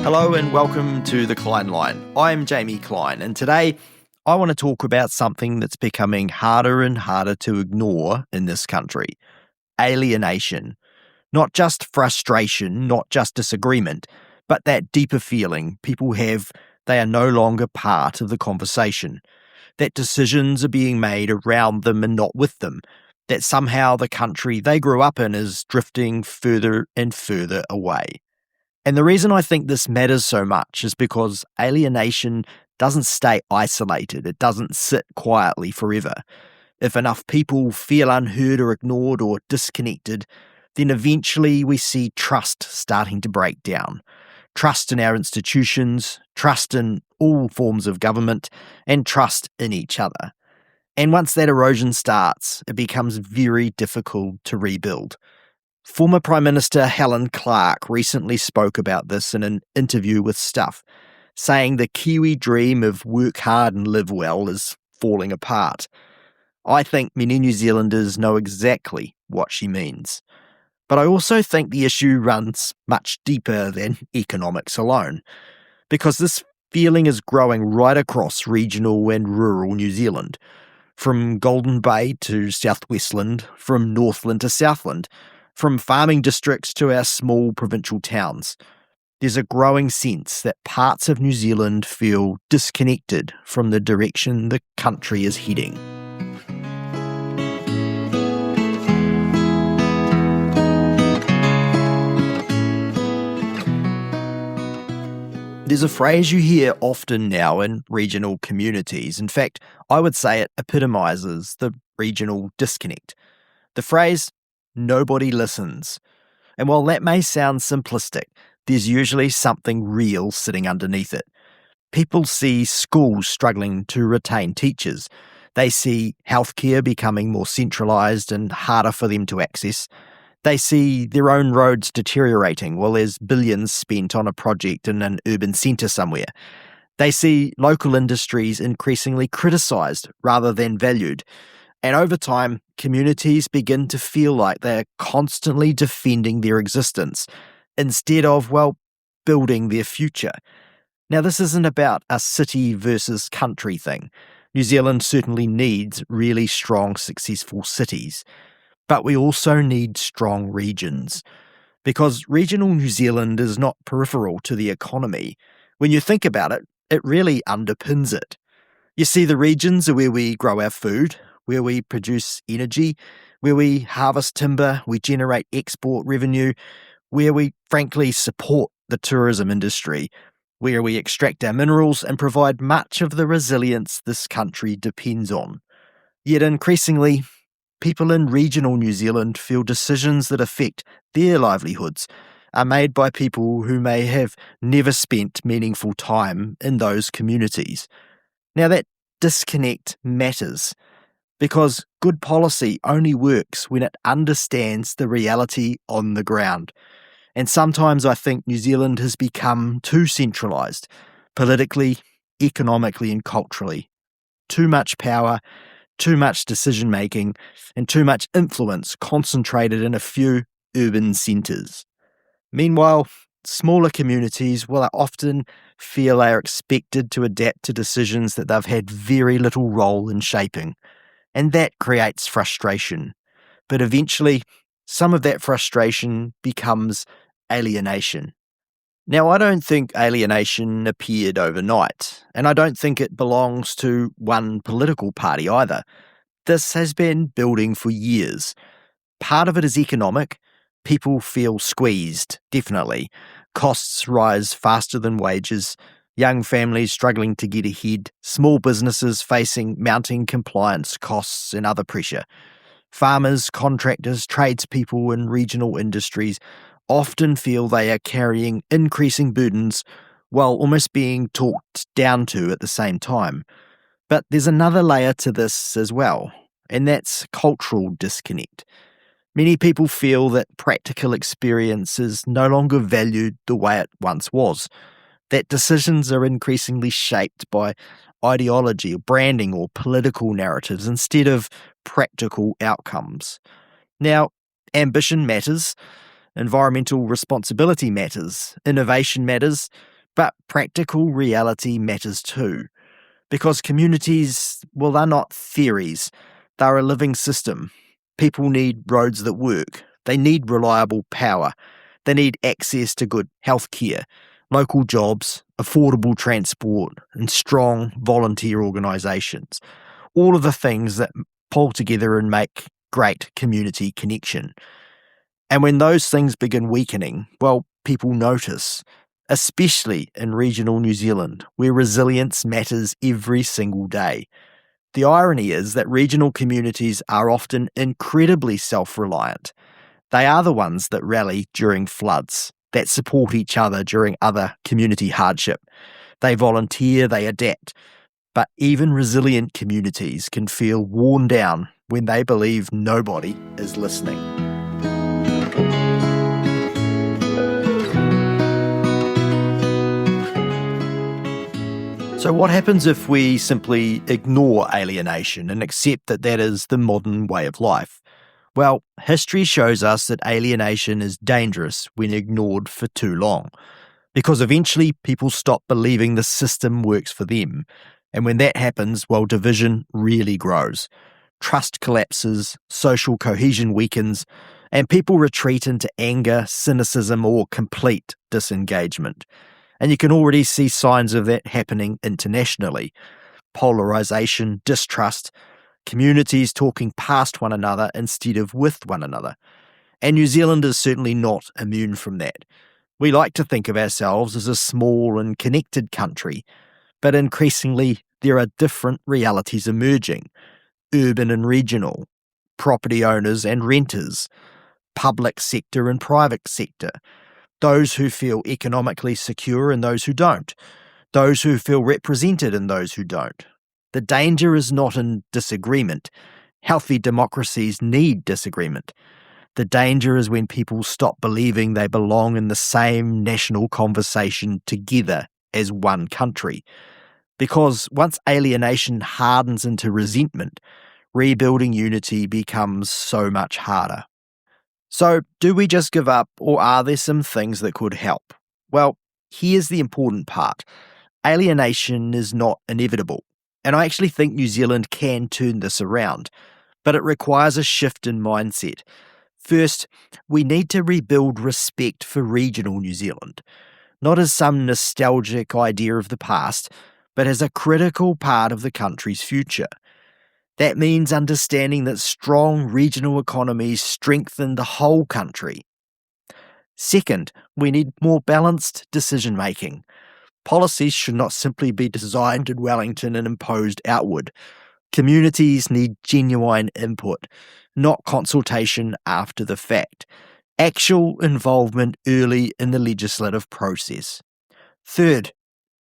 Hello and welcome to the Cleine Line. I'm Jamie Cleine, and today I want to talk about something that's becoming harder and harder to ignore in this country: alienation. Not just frustration, not just disagreement, but that deeper feeling people have they are no longer part of the conversation, that decisions are being made around them and not with them, that somehow the country they grew up in is drifting further and further away. And the reason I think this matters so much is because alienation doesn't stay isolated. It doesn't sit quietly forever. If enough people feel unheard or ignored or disconnected, then eventually we see trust starting to break down. Trust in our institutions, trust in all forms of government, and trust in each other. And once that erosion starts, it becomes very difficult to rebuild. Former Prime Minister Helen Clark recently spoke about this in an interview with Stuff, saying the Kiwi dream of work hard and live well is falling apart. I think many New Zealanders know exactly what she means. But I also think the issue runs much deeper than economics alone, because this feeling is growing right across regional and rural New Zealand, from Golden Bay to South Westland, from Northland to Southland, from farming districts to our small provincial towns. There's a growing sense that parts of New Zealand feel disconnected from the direction the country is heading. There's a phrase you hear often now in regional communities. In fact, I would say it epitomises the regional disconnect. The phrase, "nobody listens." And while that may sound simplistic, there's usually something real sitting underneath it. People see schools struggling to retain teachers. They see healthcare becoming more centralised and harder for them to access. They see their own roads deteriorating while there's billions spent on a project in an urban centre somewhere. They see local industries increasingly criticised rather than valued. And over time, communities begin to feel like they're constantly defending their existence instead of, building their future. Now, this isn't about a city versus country thing. New Zealand certainly needs really strong, successful cities. But we also need strong regions, because regional New Zealand is not peripheral to the economy. When you think about it, it really underpins it. You see, the regions are where we grow our food, where we produce energy, where we harvest timber, we generate export revenue, where we frankly support the tourism industry, where we extract our minerals and provide much of the resilience this country depends on. Yet increasingly, people in regional New Zealand feel decisions that affect their livelihoods are made by people who may have never spent meaningful time in those communities. Now, that disconnect matters, because good policy only works when it understands the reality on the ground. And sometimes I think New Zealand has become too centralised, politically, economically and culturally. Too much power, too much decision-making, and too much influence concentrated in a few urban centres. Meanwhile, smaller communities will often feel they are expected to adapt to decisions that they've had very little role in shaping. And that creates frustration. But eventually, some of that frustration becomes alienation. Now, I don't think alienation appeared overnight, and I don't think it belongs to one political party either. This has been building for years. Part of it is economic. People feel squeezed, definitely. Costs rise faster than wages. Young families struggling to get ahead, small businesses facing mounting compliance costs and other pressure. Farmers, contractors, tradespeople in regional industries often feel they are carrying increasing burdens while almost being talked down to at the same time. But there's another layer to this as well, and that's cultural disconnect. Many people feel that practical experience is no longer valued the way it once was, that decisions are increasingly shaped by ideology or branding or political narratives instead of practical outcomes. Now, ambition matters, environmental responsibility matters, innovation matters, But practical reality matters too, because communities, well, they're not theories, they're a living system. People need roads that work, they need reliable power, they need access to good healthcare, local jobs, affordable transport, and strong volunteer organisations. All of the things that pull together and make great community connection. And when those things begin weakening, well, people notice, especially in regional New Zealand, where resilience matters every single day. The irony is that regional communities are often incredibly self-reliant. They are the ones that rally during floods, that support each other during other community hardship. They volunteer, they adapt. But even resilient communities can feel worn down when they believe nobody is listening. So what happens if we simply ignore alienation and accept that that is the modern way of life? Well, history shows us that alienation is dangerous when ignored for too long, because eventually people stop believing the system works for them. And when that happens, well, division really grows. Trust collapses, social cohesion weakens, and people retreat into anger, cynicism, or complete disengagement. And you can already see signs of that happening internationally. Polarisation, distrust, communities talking past one another instead of with one another. And New Zealand is certainly not immune from that. We like to think of ourselves as a small and connected country, but increasingly there are different realities emerging: urban and regional, property owners and renters, public sector and private sector, those who feel economically secure and those who don't, those who feel represented and those who don't. The danger is not in disagreement. Healthy democracies need disagreement. The danger is when people stop believing they belong in the same national conversation together as one country. Because once alienation hardens into resentment, rebuilding unity becomes so much harder. So, do we just give up, or are there some things that could help? Well, here's the important part. Alienation is not inevitable, and I actually think New Zealand can turn this around, but it requires a shift in mindset. First, we need to rebuild respect for regional New Zealand, not as some nostalgic idea of the past, but as a critical part of the country's future. That means understanding that strong regional economies strengthen the whole country. Second, we need more balanced decision-making. Policies should not simply be designed in Wellington and imposed outward. Communities need genuine input, not consultation after the fact. Actual involvement early in the legislative process. Third,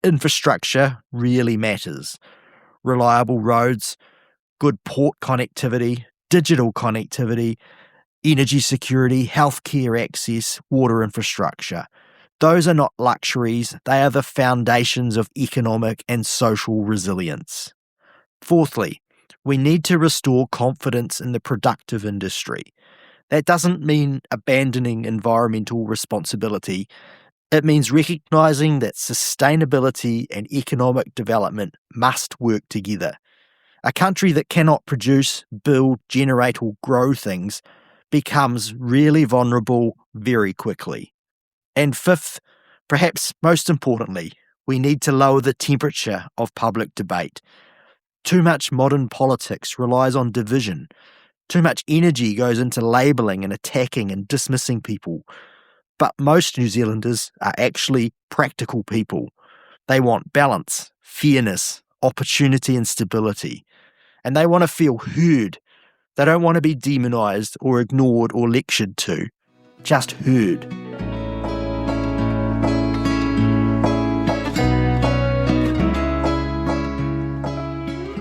infrastructure really matters. Reliable roads, good port connectivity, digital connectivity, energy security, healthcare access, water infrastructure. Those are not luxuries, they are the foundations of economic and social resilience. Fourthly, we need to restore confidence in the productive industry. That doesn't mean abandoning environmental responsibility. It means recognising that sustainability and economic development must work together. A country that cannot produce, build, generate or grow things becomes really vulnerable very quickly. And fifth, perhaps most importantly, we need to lower the temperature of public debate. Too much modern politics relies on division. Too much energy goes into labelling and attacking and dismissing people. But most New Zealanders are actually practical people. They want balance, fairness, opportunity and stability. And they want to feel heard. They don't want to be demonised or ignored or lectured to. Just heard.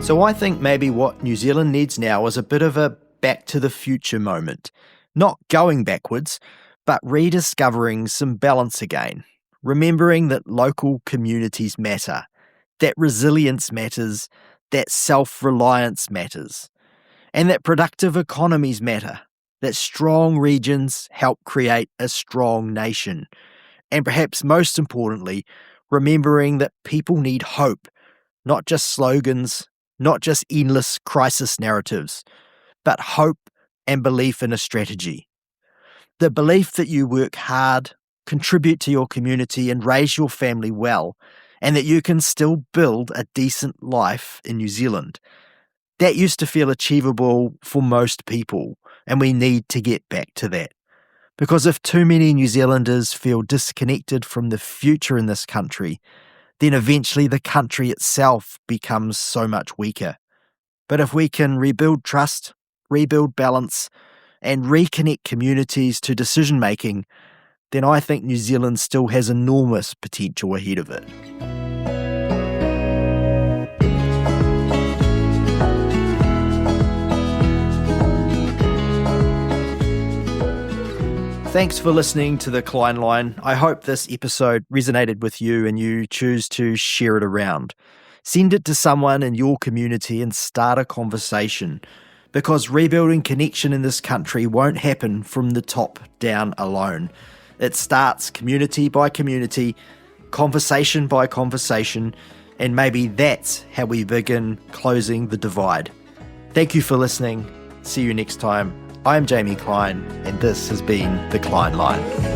So I think maybe what New Zealand needs now is a bit of a back to the future moment. Not going backwards, but rediscovering some balance again. Remembering that local communities matter, that resilience matters, that self-reliance matters, and that productive economies matter, that strong regions help create a strong nation. And perhaps most importantly, remembering that people need hope, not just slogans, not just endless crisis narratives, but hope and belief in a strategy. The belief that you work hard, contribute to your community, and raise your family well, and that you can still build a decent life in New Zealand. That used to feel achievable for most people, and we need to get back to that. Because if too many New Zealanders feel disconnected from the future in this country, then eventually the country itself becomes so much weaker. But if we can rebuild trust, rebuild balance, and reconnect communities to decision making, then I think New Zealand still has enormous potential ahead of it. Thanks for listening to the Cleine Line. I hope this episode resonated with you and you choose to share it around. Send it to someone in your community and start a conversation, because rebuilding connection in this country won't happen from the top down alone. It starts community by community, conversation by conversation, and maybe that's how we begin closing the divide. Thank you for listening. See you next time. I'm Jamie Cleine, and this has been The Cleine Line.